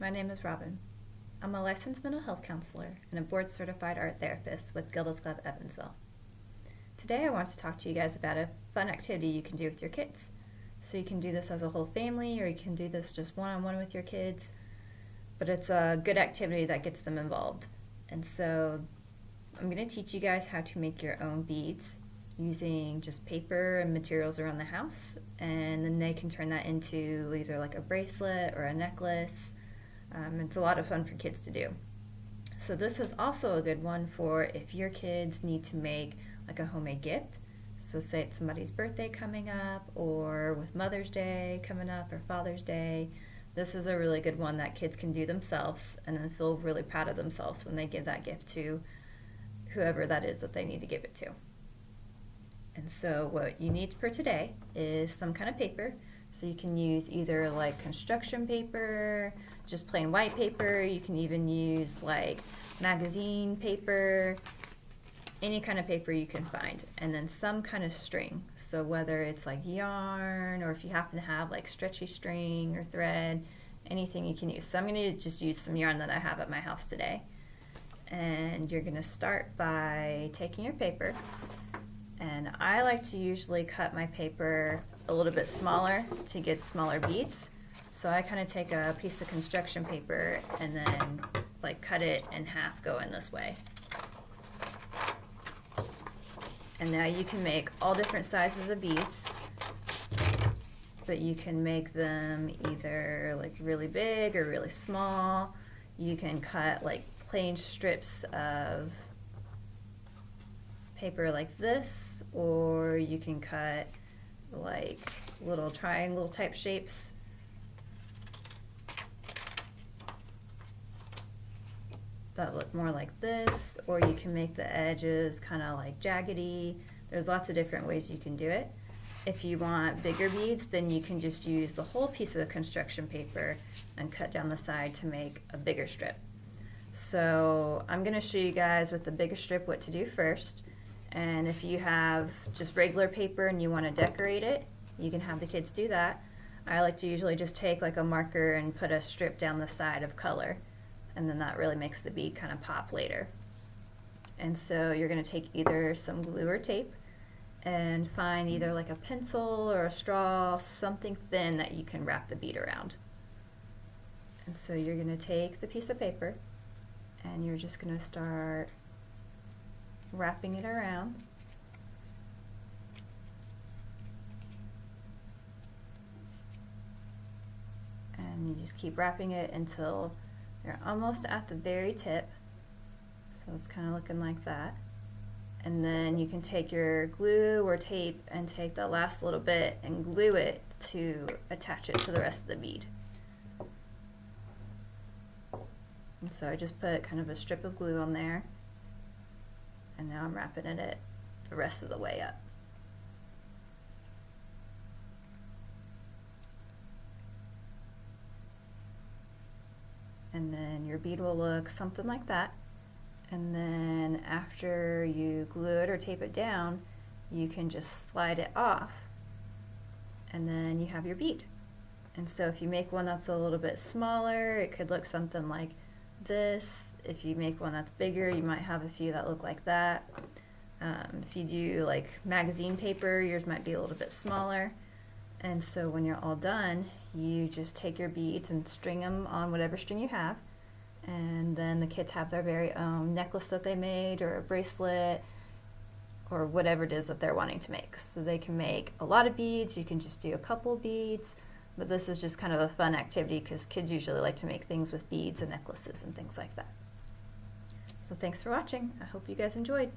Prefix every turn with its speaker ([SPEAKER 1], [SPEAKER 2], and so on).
[SPEAKER 1] My name is Robin. I'm a licensed mental health counselor and a board-certified art therapist with Gilda's Club Evansville. Today I want to talk to you guys about a fun activity you can do with your kids. So you can do this as a whole family, or you can do this just one-on-one with your kids, but it's a good activity that gets them involved. And so I'm going to teach you guys how to make your own beads using just paper and materials around the house, and then they can turn that into either like a bracelet or a necklace. It's a lot of fun for kids to do. So this is also a good one for if your kids need to make like a homemade gift. So say it's somebody's birthday coming up, or with Mother's Day coming up, or Father's Day. This is a really good one that kids can do themselves and then feel really proud of themselves when they give that gift to whoever that is that they need to give it to. And so what you need for today is some kind of paper. So you can use either like construction paper, just plain white paper. You can even use like magazine paper, any kind of paper you can find. And then some kind of string. So whether it's like yarn, or if you happen to have like stretchy string or thread, anything you can use. So I'm going to just use some yarn that I have at my house today. And you're going to start by taking your paper. And I like to usually cut my paper a little bit smaller to get smaller beads. So I kind of take a piece of construction paper and then like cut it in half going this way. And now you can make all different sizes of beads, but you can make them either like really big or really small. You can cut like plain strips of paper like this, or you can cut like little triangle type shapes. That look more like this, or you can make the edges kind of like jaggedy. There's lots of different ways you can do it. If you want bigger beads, then you can just use the whole piece of construction paper and cut down the side to make a bigger strip. So I'm going to show you guys with the bigger strip what to do first. And if you have just regular paper and you want to decorate it, you can have the kids do that. I like to usually just take like a marker and put a strip down the side of color, and then that really makes the bead kind of pop later. And so you're going to take either some glue or tape and find either like a pencil or a straw, something thin that you can wrap the bead around. And so you're going to take the piece of paper and you're just going to start wrapping it around. And you just keep wrapping it until you're almost at the very tip. So it's kind of looking like that. And then you can take your glue or tape and take the last little bit and glue it to attach it to the rest of the bead. And so I just put kind of a strip of glue on there. And now I'm wrapping it the rest of the way up. And then your bead will look something like that. And then after you glue it or tape it down, you can just slide it off, and then you have your bead. And so if you make one that's a little bit smaller, it could look something like this. If you make one that's bigger, you might have a few that look like that. If you do like magazine paper, yours might be a little bit smaller. And so when you're all done, you just take your beads and string them on whatever string you have. And then the kids have their very own necklace that they made, or a bracelet, or whatever it is that they're wanting to make. So they can make a lot of beads, you can just do a couple beads, but this is just kind of a fun activity because kids usually like to make things with beads and necklaces and things like that. So thanks for watching. I hope you guys enjoyed.